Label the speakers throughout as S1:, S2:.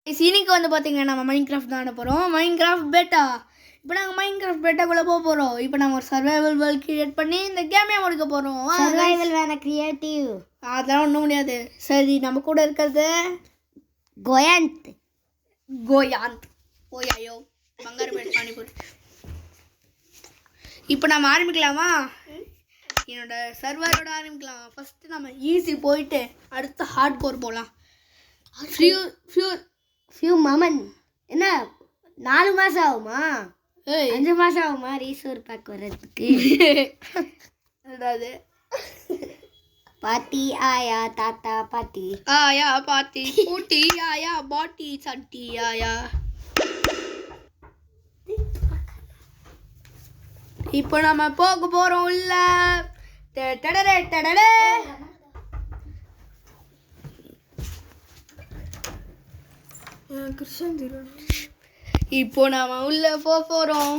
S1: இன்னைக்கு வந்து பார்த்தீங்கன்னா நம்ம மைன்கிராஃப்ட் தான் ஆட போகிறோம். மைன்கிராஃப்ட் பெட்டா. இப்போ நாங்கள் மைன்கிராஃப்ட் பெட்டாக்குள்ளே போகிறோம். இப்போ நம்ம ஒரு சர்வைவல் வேர்ல்ட் கிரியேட் பண்ணி இந்த கேமே முடிக்க போகிறோம்.
S2: சர்வைவல் வேற கிரியேட்டிவ்
S1: அதெல்லாம் ஒன்றும் முடியாது. சரி, நம்ம கூட இருக்கிறது
S2: கோயந்த்
S1: ஓயாயோ பங்காரப்பேட் பானிபூரி. இப்போ நம்ம ஆரம்பிக்கலாமா? என்னோட சர்வரோட ஆரம்பிக்கலாம். ஃபஸ்ட்டு நம்ம ஈஸி போயிட்டு அடுத்து ஹார்ட் கோர் போகலாம்.
S2: ஃபியூ மமன் என்ன 4 மாதம் ஆகுமா 5 மாதம் ஆகுமா ரீசோர் பேக் வர்றதுக்கு?
S1: அதாவது
S2: பாட்டி ஆயா தாத்தா பாட்டி
S1: ஆயா பாட்டி பூட்டி ஆயா பாட்டி சட்டி ஆயா. இப்போ நம்ம போக போகிறோம் உள்ள. டடடே இப்போ நாம உள்ள போறோம்.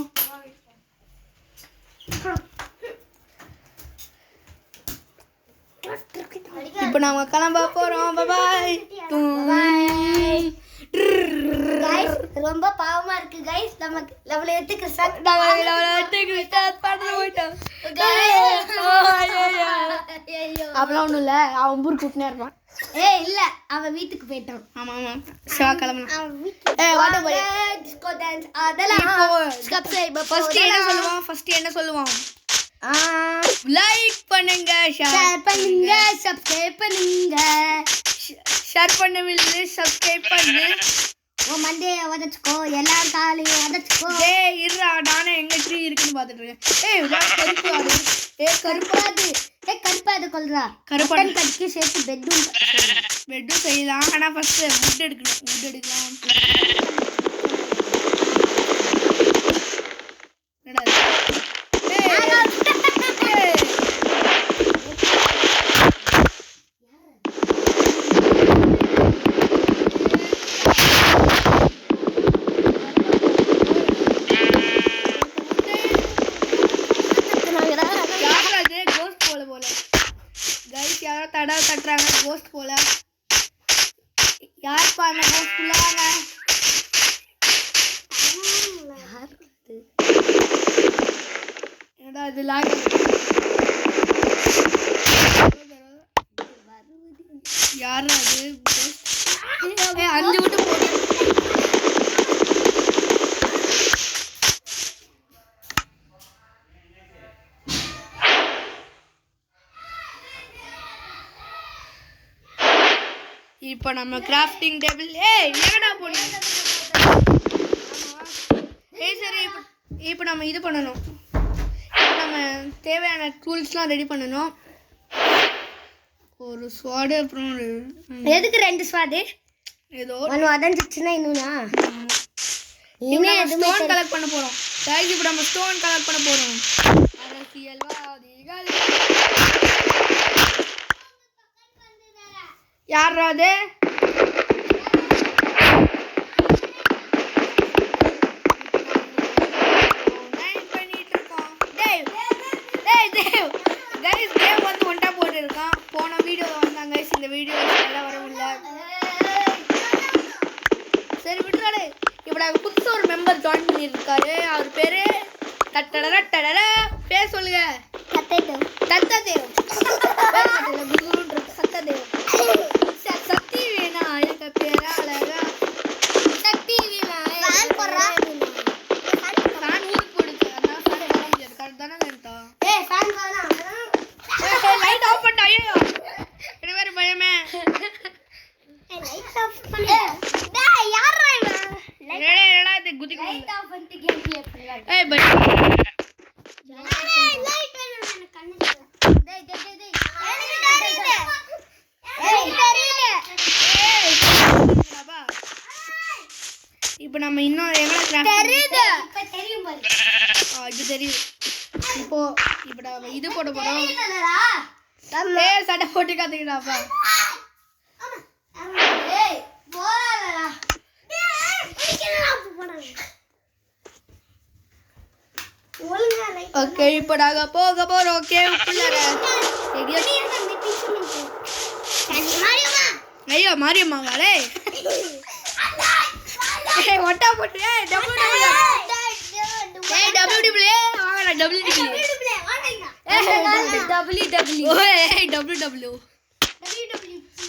S1: இப்போ நாம கிளம்ப போறோம். பாய்.
S2: ரொம்ப பாவமா இருக்கு கைஸ். நமக்கு லெவல் 8க்கு ஸ்டார்ட்
S1: அப்பலாம் ஒன்றும் இல்லை, அவன் ஊருக்கு கூப்பிட்டே இருப்பான்.
S2: இல்ல அவன் வீட்டுக்கு போயிட்டான்.
S1: ஆமா சிவா கிளம்புனா.
S2: டிஸ்கோ டான்ஸ் அதெல்லாம்
S1: ஃபர்ஸ்ட் என்ன சொல்லுவான்? லைக் பண்ணுங்க,
S2: ஷேர் பண்ணுங்க, சப்ஸ்கிரைப் பண்ணுங்க.
S1: ஷேர் பண்ணவில்லை சப்ஸ்கிரைப் பண்ணு.
S2: உன் மண்டையை உதச்சுக்கோ, எல்லாரும் காலையும் உதச்சுக்கோ.
S1: இருடா, நானே எங்க ட்ரீ இருக்குன்னு பார்த்துட்டு இருக்கேன்.
S2: கருப்பாது கொல்றா.
S1: கருப்பான்
S2: கடிக்கு சேர்த்து பெட்டும்
S1: செய்யலாம். ஆனா ஃபர்ஸ்ட் வுட் எடுக்கலாம். தட்டுறாங்க கோஸ்ட் போல. யார் பாருங்க கோஸ்ட் உள்ளாங்க. என்னடா இது லாக்? யார் அது? 5 விட்டு போடு. இப்போ நம்ம கிராஃப்டிங் டேபிள் என்னடா போடுங்க. சரி, இப்போ நம்ம இது பண்ணணும். நம்ம தேவையான டூல்ஸ்லாம் ரெடி பண்ணணும். ஒரு ஸ்வாடு, அப்புறம்
S2: எதுக்கு 2 ஸ்வாடு?
S1: ஏதோ
S2: ஒன்று உடஞ்சிச்சுன்னா இன்னும்னா
S1: ஸ்டோன் கலெக்ட் பண்ண போகிறோம். இப்போ நம்ம ஸ்டோன் கலெக்ட் பண்ண போகிறோம். அரசியல்வாதிகள் யார் அது? போன வீடியோவில் வந்தாங்க. இந்த வீடியோ எல்லாம் வர முடியல. சரி விட்டுறாரு. இப்போ புதுசு ஒரு மெம்பர் ஜாயின் பண்ணியிருக்காரு. அவர் பேரு தட்டட பேர் சொல்லுங்க. தத்ததேவ். சக்தி வீணா இருக்க பேரா அழகா. சக்தி வீணா ஃபேன் ஊருக்கு போடுச்சு. அதனால ஃபேன் போட முடியாது. கரெக்ட் தானே வேண்டா? லைட் ஆஃப் பண்ண. ஐயோ என்ன வேற பயமே.
S2: லைட் ஆஃப் பண்ணு. டேய் யாரா இவன்?
S1: ஏடா இது குதிக்கு.
S2: லைட் ஆஃப் பண்ணிட்டு கேம் ப்ளே பண்ணலாம்.
S1: பட்
S2: லைட் வேணும் எனக்கு கண்ணு. டேய் எனக்கு தெரியுது.
S1: இப்போ நம்ம இன்னும் எவ்வளோ கிராஃப்ட்
S2: தெரியுது. இப்ப தெரியும் பாரு.
S1: இது தெரியுது. இப்போ நம்ம இது போட போறோம். சட்டை போட்டு காத்துக்கிட்டாப்பா. ஓகே, இப்போ நாங்க போக போறோம். கேவுக்குள்ளார ஐயோ மாரியம்மாவாளே ஒட்டா போட்டு WWE வாங்கடா WWE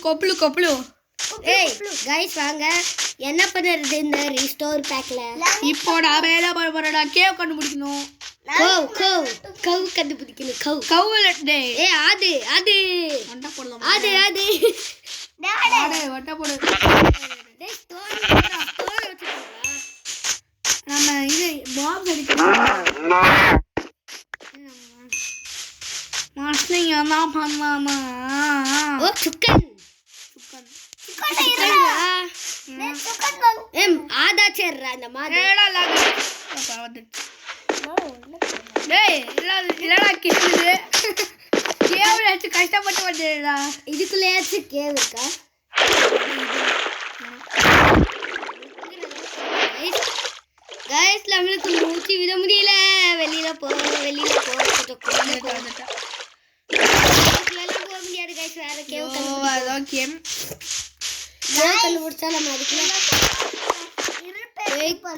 S1: கொப்பளு
S2: ஏய் गाइस வாங்க என்ன பண்றது இந்த ரீஸ்டோர் பேக்ல
S1: இப்போ நான் வேற போறடா கேவ் கண்டுபிடிக்கணும்
S2: கவ் கண்டுபிடிக்கணும்
S1: கவுல டேய்
S2: ஏய் அது
S1: ஒட்டா போடலாம்
S2: அது
S1: டேய் ஒட்டா போடு
S2: டேய் ஸ்டோர் வச்சுக்கோடா
S1: நம்ம இது பாக்ஸ் அடிக்கணும் மாஸ்லிங் நான் பண்ணலாமா
S2: ஓ சுக்கன் ஆதா சேர்றா இந்த மாதிரி
S1: டேய் இல்லடா கிட்டுது கேவல வச்சு கஷ்டப்பட்டு வந்துடா
S2: இதுக்குள்ளேயாச்சும் கேவ் இருக்கா गाइस நம்மளுக்கு மூச்சு விட முடியல வெளியில போ கொஞ்சம் போக முடியாது गाइस வேற கேவ்
S1: கேம்
S2: கண்டுபிடிச்சா நம்ம அதுக்குள்ள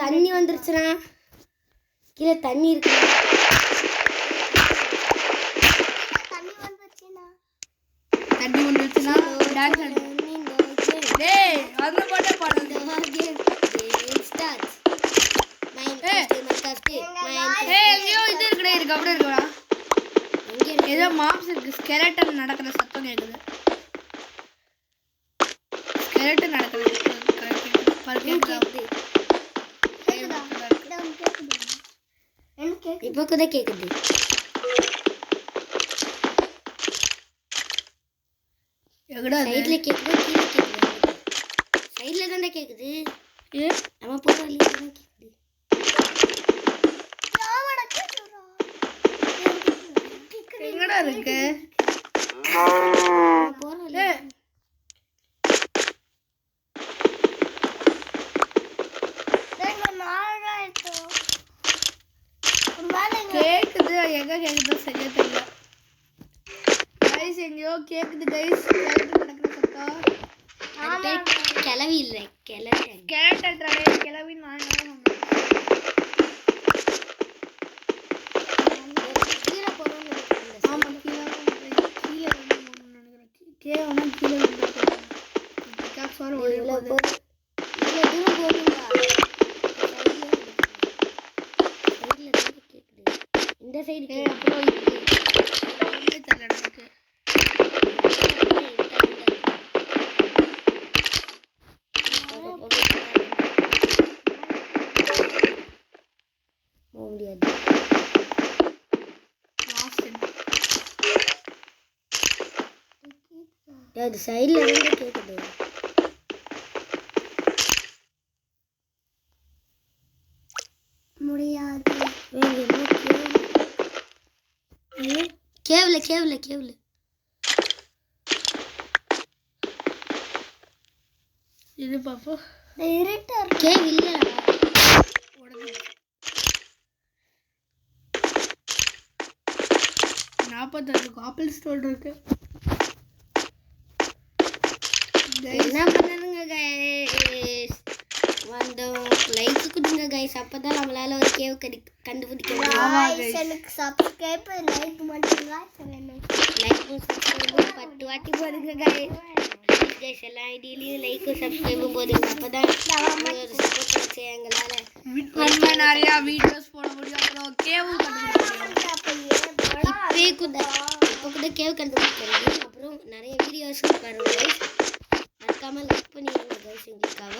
S2: தண்ணி வந்துருச்சுனா கீழே தண்ணி இருக்கு
S1: தண்ணி வந்துருச்சுனா டான்ஸ் ஆடு டேய் அதுல போட்டே பாடு
S2: ஸ்டார்ட்
S1: ஐயோ இது இருக்கு அப்படியே இருக்குடா ஏதோ மாப்ஸ் இருக்கு ஸ்கெலட்டன் நடக்கிற சத்தம் கேக்குது ஸ்கெலட்டன் நடக்குது
S2: இப்போ கூட கேக்குது
S1: எங்கடா
S2: சைடுல கேக்குது கீழ கேக்குது சைடுல தான்டா கேக்குது நம்ம போற வழியில தான் கேக்குது
S1: எங்கடா இருக்கு
S2: போற வழியில
S1: கேக்குது எங்க கேக்குது சரியா தெரியல गाइस எங்கயோ கேக்குது गाइस நடக்கிற சத்தம்
S2: கிளவி இல்ல
S1: கிளவி நான்
S2: கீழே போறோம்னு
S1: ஆமா கீழே நினைக்கிறேன் கேவனா கீழே வந்து காக்ஸ் வர ஓடி போகுது
S2: இல்ல தூரம் போறீங்களா இந்த சைடு
S1: அப்புறம் இது தெரியல எனக்கு
S2: முடியாது அது சைடுல இருந்து கேக்குது முடியாது கேவல
S1: இது பாப்போ
S2: கேவ் இல்லடா
S1: உடனே 45 காப்பிள் ஸ்டோர் இருக்கு
S2: என்ன பண்ணுங்க गाइस வந்து லைக் கொடுங்க गाइस அப்பதான் நம்மளால ஒரு கேவ் கண்டுபிடிக்க முடியும்
S1: எனக்கு
S2: சப்ஸ்கிரைப் லைக் மட்டும் லைக் சப்ஸ்கிரைப் 10 வாட்டி போடுங்க गाइस எல்லாம் ஐடியில லைக் சப்ஸ்கிரைப் போடுங்க அப்பதான் ஒரு சப்போர்ட் செய்ய எங்களால
S1: நம்ம நிறைய வீடியோஸ் போட முடியும் அப்புறம் கேவ் கண்டுபிடிக்க முடியும்
S2: இப்போ கூட கேவ் கண்டுபிடிக்கிறேன் அப்புறம் நிறைய வீடியோஸ் பாருங்க गाइस மறக்காம லைக் பண்ணிடுங்க गाइस எங்களுக்காக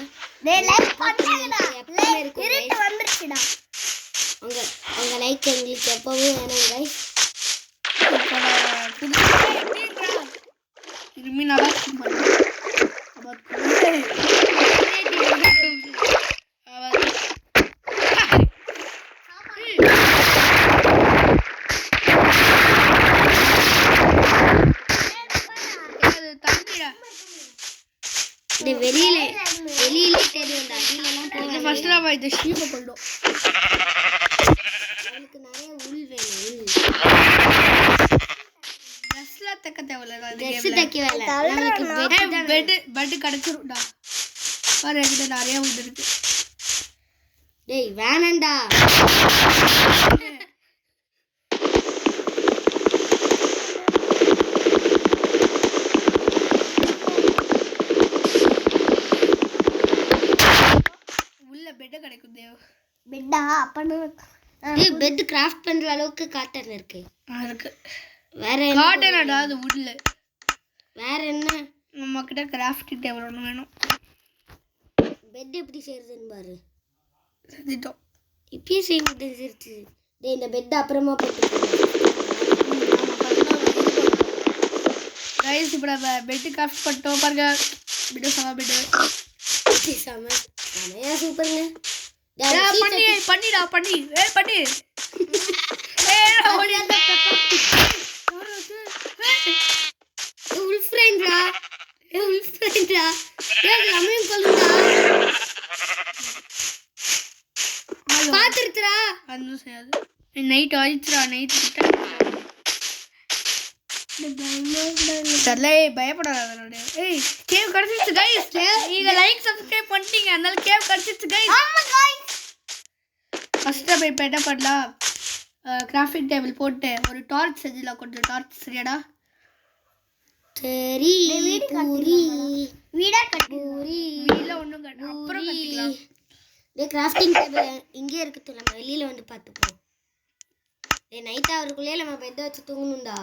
S2: டேய் லைக் பண்ணுங்கடா இருட்டு வந்துருச்சுடா உங்க லைக் எங்களுக்கு எப்பவும் வேணும் गाइस
S1: திரும்பி நல்லா பண்ணுங்க
S2: வெளியில தெரியும்டா அடியிலலாம் போக
S1: ஃபர்ஸ்ட் நம்ம இந்த ஷீப்பை கொள்ளும்
S2: எனக்கு நிறைய உள் வேணும்
S1: ட்ரெஸ்ல தைக்க தேவையில்ல
S2: ட்ரெஸ் தைக்க வேலை நமக்கு
S1: பெட் கிடைச்சிரும்டா பாரு என்கிட்ட நிறைய உண்டு இருக்கு
S2: டேய் வேணாண்டா.
S1: உள்ள பெட் கிடைக்கும் தேவ்.
S2: பெட்டா அப்பன்னு டேய் பெட் கிராஃப்ட் பண்ற அளவுக்கு காட்டன் இருக்கு.
S1: இருக்கு.
S2: வேற என்ன
S1: காட்டனடா அது வுட்ல.
S2: வேற என்ன?
S1: நம்ம கிட்ட கிராஃப்டிங் டேபிள் ஒன்று வேணும்.
S2: பெட் எப்படி செய்யறதுன்னு பாரு.
S1: செஞ்சிட்டோம்.
S2: இப்பயே செய்ய முடிஞ்சிருச்சு. டேய் இந்த பெட் அப்புறமா போட்டுக்கலாம்.
S1: கைஸ் இப்போ நம்ம பெட் கிராஃப்ட் பண்ணிட்டோம் பாருங்க. பெட் சம பெட்.
S2: செமையா சூப்பருங்க.
S1: பண்ணிடா பண்ணி. பண்ணி.
S2: உல்ஃப் ஃப்ரெண்ட்ரா. உல்ஃப் ஃப்ரெண்ட்ரா. ஏய் நம்மையும் கொல்லுடா. பாத்துறடா.
S1: அதுவும் செய்யாது. நைட் ஆயிடுச்சுடா. நைட் கிட்ட. சர்லே பயப்படாத. ஏய் கேவ் கிடைச்சிச்சு गाइस. நீங்க லைக் சப்ஸ்கிரைப் பண்ணிட்டீங்க. அதனால கேவ் கிடைச்சிச்சு गाइस. ஆமா गाइस. ஃபர்ஸ்ட் போய் பெட்ட பண்ணலாம். கிராஃபிக் டேபிள் போட்டு ஒரு டார்ச் செஞ்சலாம். கொஞ்சம் டார்ச் சரியாடா?
S2: சரி பூரி வீடா கட்டூரி
S1: வீட்ல ஒண்ணும் அப்புறம் கட்டிக்கலாம்.
S2: டேய் கிராஃப்டிங் டேபிள் இங்கே இருக்குது. நம்ம வெளியில வந்து பாத்துப்போம். டேய் நைட் அவருக்குள்ளே நம்ம பெட் வச்சு தூங்கணும்டா.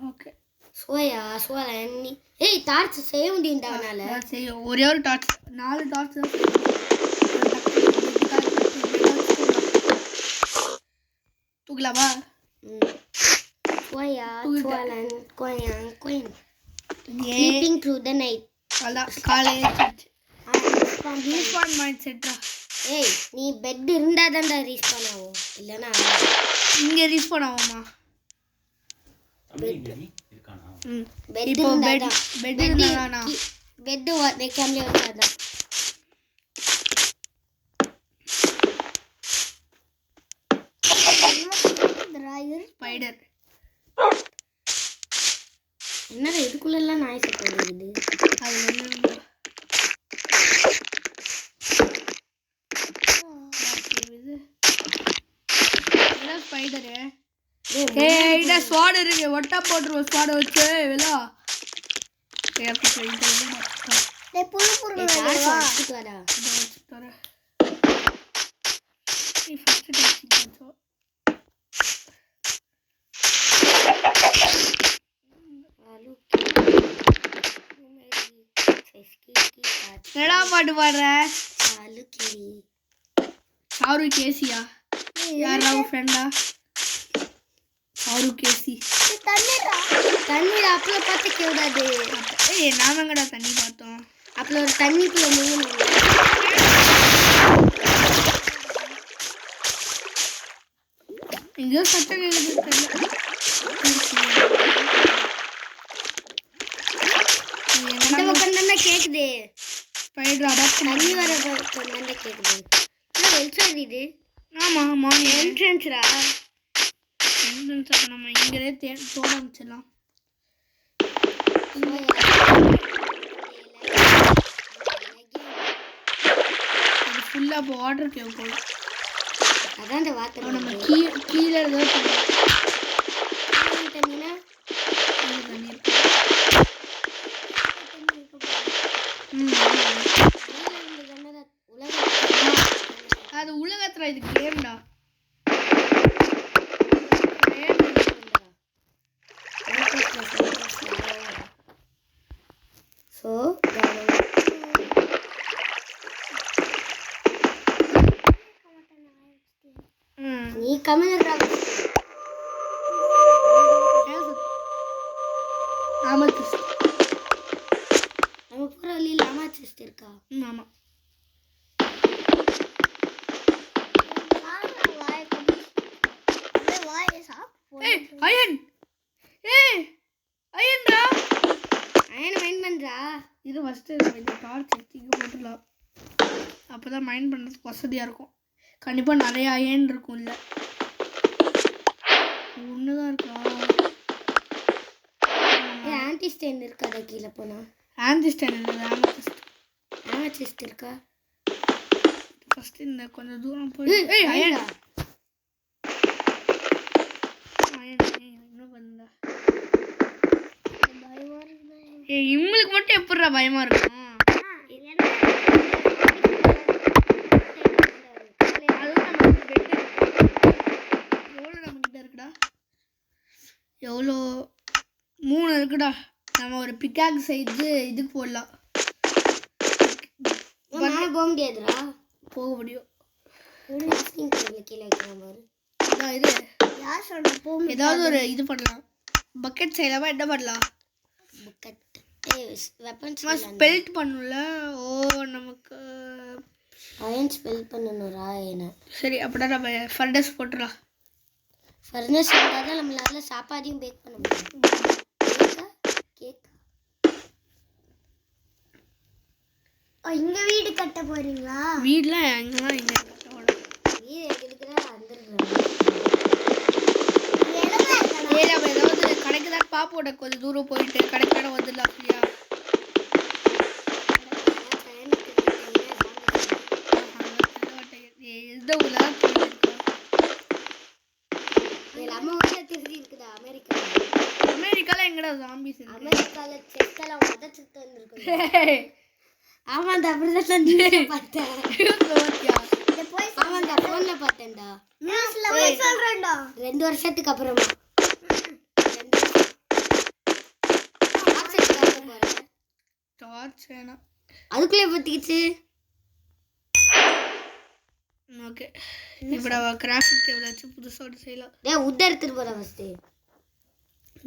S1: ஓகே.
S2: சோயா நீ ஏய் டார்ச் செய்ய முடியும்டா அவனால.
S1: சரி ஒரே ஒரு டார்ச் 4 டார்ச் தான். தூக்கலாமா?
S2: Sleeping through the night.
S1: அதான் காலையில ரீஸ்பான் மைண்ட் செட்ரா.
S2: ஏய் நீ பெட் இருந்தா தான்டா ரீஸ்பான் ஆகும். இல்லனா
S1: இங்க ரீஸ்பான் ஆகுமா?
S2: பெட்
S1: இப்போ பெட் இருந்தானா?
S2: பெட் வைக்காமலே வச்சாதா.
S1: ஸ்பைடர்
S2: என்னடா இதுக்குள்ள எல்லாம் நாய் சத்தம் வருது.
S1: அது என்ன? ஸ்பைடர். ஏய் இத ஸ்வாட் இருக்கு. ஒட்டா போட்டுருவோம் ஸ்வாட் வச்சு வெலா. டேய் புரு
S2: வச்சுட்டு வாடா.
S1: நீ ஃபர்ஸ்ட் டாக்ஸ் பண்ணு. என்னடா பாட்டு பாடுற? சாரு கேசியா? யாரா உன் ஃப்ரெண்டா? சாரு கேசி.
S2: தண்ணி அப்பல பார்த்து கேடாது.
S1: ஏய் நாமங்கடா தண்ணி பார்த்தோம்.
S2: அப்பல ஒரு தண்ணிக்குள்ள மூழ்கணும்.
S1: எங்கேயோ சத்தம் கேக்குது.
S2: இந்த பக்கம் தானே கேக்குது.
S1: ஸ்பைடர் அடாப்ட்
S2: தண்ணி வர பக்கம் தானே கேக்குது. என்ன வெல்சாட் இது?
S1: ஆமா மார்னிங்
S2: என்ட்ரன்ஸ்ரா.
S1: என்ட்ரன்ஸ் அப்ப நம்ம இங்கவே தோட ஆரம்பிச்சிடலாம். இது ஃபுல்லா இப்போ வாட்டர் கேவ் போல.
S2: அதான் இந்த வாட்டர்
S1: நம்ம கீழே ஏதோ
S2: தண்ணினா
S1: தண்ணி இருக்கு. அது உலகத்துல இது கேம்டா.
S2: சோ நீ கமெண்ட்ரா.
S1: ஆமாச்சிஸ்ட்.
S2: நம்ம போற வழியில ஆமாச்சிஸ்ட் இருக்கா?
S1: ஆமா. ஏய் அயன். ஏய் அயன்டா.
S2: அயன் மைண்ட் பண்றா.
S1: இது ஃபர்ஸ்ட் இந்த டார்ச் எடுத்து இங்க போட்டுடலாம். அப்பதான் மைண்ட் பண்றதுக்கு வசதியா இருக்கும். கண்டிப்பா நிறைய அயன் இருக்கும் இல்ல. ஒண்ணுதான் இருக்கா?
S2: ஆன்டி ஸ்டேன் இருக்காடா கீழ போனா.
S1: ஆன்டி ஸ்டேன் இல்ல ஆமாச்சிஸ்ட்.
S2: ஆமாச்சிஸ்ட் இருக்கா?
S1: ஃபர்ஸ்ட் இந்த கொஞ்சம் தூரம் போய் ஏய் அயன் என்ன பண்ணல ஏய் இவங்களுக்கு மட்டும் எப்படிடா பயமா இருக்கும் எவ்வளோ 3 இருக்குடா நம்ம ஒரு பிக்காக் செய்து இதுக்கு போடலாம்
S2: போக முடியாதுடா
S1: போக முடியும்
S2: கீழே வைக்கிற மாதிரி
S1: இது ஏதாவது ஒரு இது பண்ணலாம் பக்கெட் செய்யலாமா என்ன பண்ணலாம் ஸ்பெல்ட் பண்ணல ஓ நமக்கு
S2: அயன் ஸ்பெல் பண்ணணும்ரா என்ன
S1: சரி அப்படின்னா நம்ம ஃபர்னஸ் போட்டுடலாம்
S2: ஃபர்னஸ் இருந்தால் தான் நம்மளால சாப்பாடையும் பேக் பண்ண முடியும் கேக் இங்க வீடு கட்ட போறீங்களா
S1: வீடுலாம் எங்கெல்லாம் இங்கே கட்ட போறோம்
S2: வீடு எங்களுக்குதான் வந்துருக்குறோம்
S1: நம்ம ஏதாவது கடைக்கு தான் பாப்போட கொஞ்சம் தூரம் போயிட்டு கடைக்கான வந்துடலாம் சரியா எந்த ஊர்ல தான்
S2: நம்ம ஊர்ல திருடி இருக்குதா
S1: அமெரிக்கால எங்கடா ஜாம்பிஸ் இருக்கு
S2: அமெரிக்கால செத்தெல்லாம் உதச்சிட்டு வந்திருக்கு ஆமாண்டா அப்படிதான் நியூஸ்ல பார்த்தேன் ஆமாண்டா போன்ல பார்த்தேன்டா நியூஸ்ல போய் சொல்றேன்டா 2 வருஷத்துக்கு அப்புறமா
S1: டார்ச் வேணாம்
S2: அதுக்குள்ளே பத்திக்கிச்சு
S1: ஓகே இப்போ நம்ம கிராஃபிக் டேபிள் வச்சு புதுசாக ஒன்று செய்யலாம்
S2: டேய் உட் எடுத்துட்டு போற ஃபர்ஸ்ட்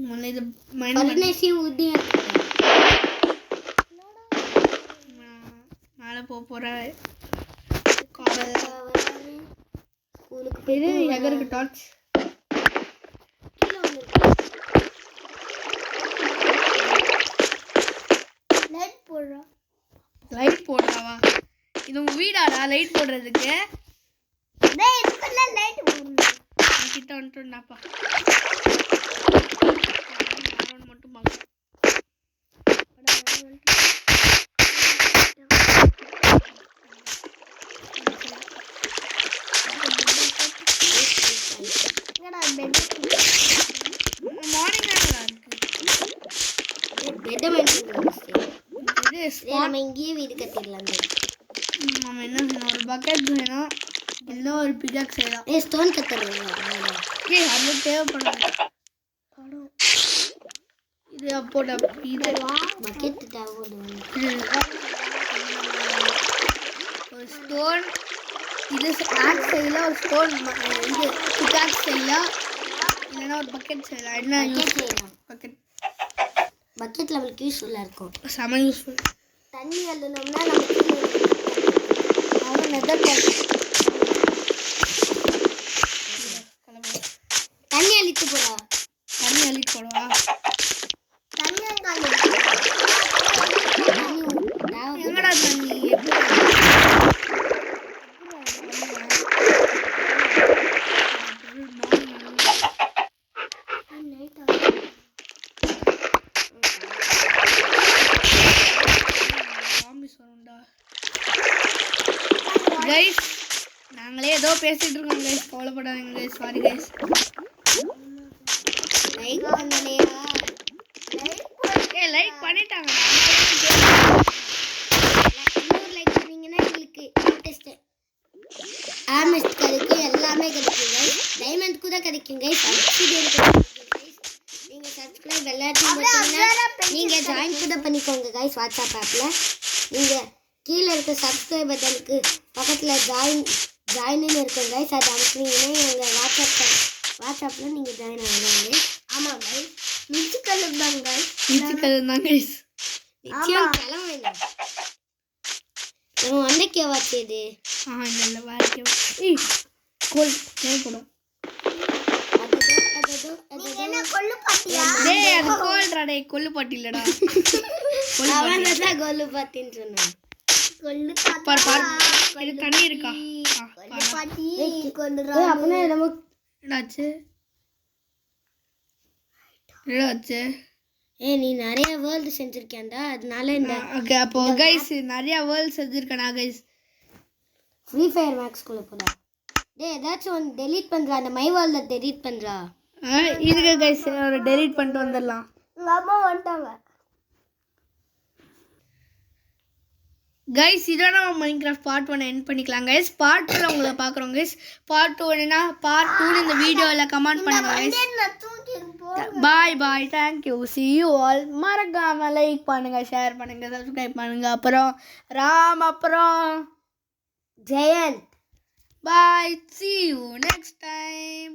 S1: முன்ன இது
S2: ஃபர்னஸி உட்
S1: மேலே போகிறேன்
S2: ஸ்கூலுக்கு
S1: இது எங்கே இருக்கு டார்ச்
S2: கீழே வந்து லைட் போடுறா
S1: லைட் போடுறாவா இது உங்கள் வீடாடா லைட் போடுறதுக்கு
S2: டேய் இதுக்குள்ள லைட் போடுறா
S1: கிட்ட வந்துட்டோம்டாப்பா மட்டும் பார்க்க மார்னிங்
S2: பெட் மெயின்டெய்ன்
S1: இது
S2: நம்ம இங்கேயே வீடு கட்டிடலாம்
S1: நம்ம என்ன செய்யணும் ஒரு பக்கெட் வேணும் இல்லைன்னா ஒரு பிகாக் செய்யலாம்
S2: ஏய் ஸ்டோன் கட்டறீங்க
S1: ஏய் அது தேவைப்படாது இது அப்போட இது
S2: பக்கெட் தேவைப்படுது
S1: ஒரு ஸ்டோன் இது ஆக்ஸ் செய்யலாம் ஒரு ஸ்டோன் இது பிகாக் செய்யலாம் இல்லைன்னா ஒரு பக்கெட் செய்யலாம் என்ன யூஸ்
S2: செய்யலாம்
S1: பக்கெட்
S2: பக்கெட் நம்மளுக்கு யூஸ்ஃபுல்லாக இருக்கும்
S1: செம யூஸ்ஃபுல்
S2: தண்ணி அள்ளணும்னா நமக்கு
S1: அவன் நெதர்
S2: தண்ணி அள்ளிட்டு போடா
S1: தண்ணி அள்ளிட்டு போடவா
S2: தண்ணி
S1: எங்கடா தண்ணி கைஸ் நாங்களே ஏதோ பேசிட்டு இருக்கோம் கைஸ் கவலைப்படாதீங்க கைஸ் சாரி கைஸ்
S2: லைக் பண்ணலையா
S1: லைக் பண்ணிட்டாங்க
S2: இன்னொரு லைக் பண்ணீங்கன்னா எங்களுக்கு ஆமிஸ்ட் கிடைக்கும் எல்லாமே கிடைக்கும் கைஸ் டைமண்ட் கூட கிடைக்கும் கைஸ் சப்ஸ்கிரைப் நீங்க சப்ஸ்கிரைப் எல்லாத்தையும் பண்ணீங்கன்னா நீங்க ஜாயின் கூட பண்ணிக்கோங்க கைஸ் வாட்ஸ்அப் ஆப்ல நீங்க கீழே இருக்க சப்ஸ்கிரைப் பட்டனுக்கு பக்கத்தில் ஜாயின்னு இருக்கும் கைஸ் அதை அனுப்புனீங்கன்னா எங்கள் வாட்ஸ்அப்பில் நீங்கள் ஜாயின் ஆகலாம் ஆமாம் கைஸ் நிச்சயக்கல் தான் கைஸ் நிச்சயம் கிளம்ப நம்ம வந்தக்கே வாச்சு இது
S1: இல்லை வேறு கோல் தேவைப்படும் அது கோல்றா டே கொல்லு பாட்டி இல்லடா
S2: அவன் கொல்லு பாட்டின்னு சொன்னான்
S1: தண்ணி இருக்கா
S2: நீ நிறைய வேர்ல்டு செஞ்சிருக்கேன்டா அதனால இந்த
S1: அப்போ கைஸ் நிறைய வேர்ல்ட் செஞ்சிருக்கேனா கைஸ்
S2: ஃப்ரீ ஃபயர் மேக்ஸ்குள்ளே போடா. டேய் ஏதாச்சும் ஒன்று டெலீட் பண்ணுறா, அந்த மை வேர்ல்டில் டெலீட் பண்ணுறா.
S1: இதுக்கு கைஸ் ஒரு டெலீட் பண்ணிட்டு வந்துடலாம்.
S2: உங்கள் அம்மா வந்துட்டாங்க.
S1: கைஸ் இதோட மைன்கிராஃப்ட் பார்ட் 1 எண்ட் பண்ணிக்கலாம் கைஸ். பார்ட் 2 உங்களை பார்க்குறோம் கைஸ். பார்ட் 2 வேணும்னா பார்ட் 2 இந்த வீடியோவில் கமெண்ட் பண்ணுங்க guys. Bye bye, thank you, see you all. மறக்காம லைக் பண்ணுங்க, ஷேர் பண்ணுங்க, சப்ஸ்கிரைப் பண்ணுங்க. அப்புறம் ராம், அப்புறம்
S2: ஜெயந்த்.
S1: பாய், see you next time.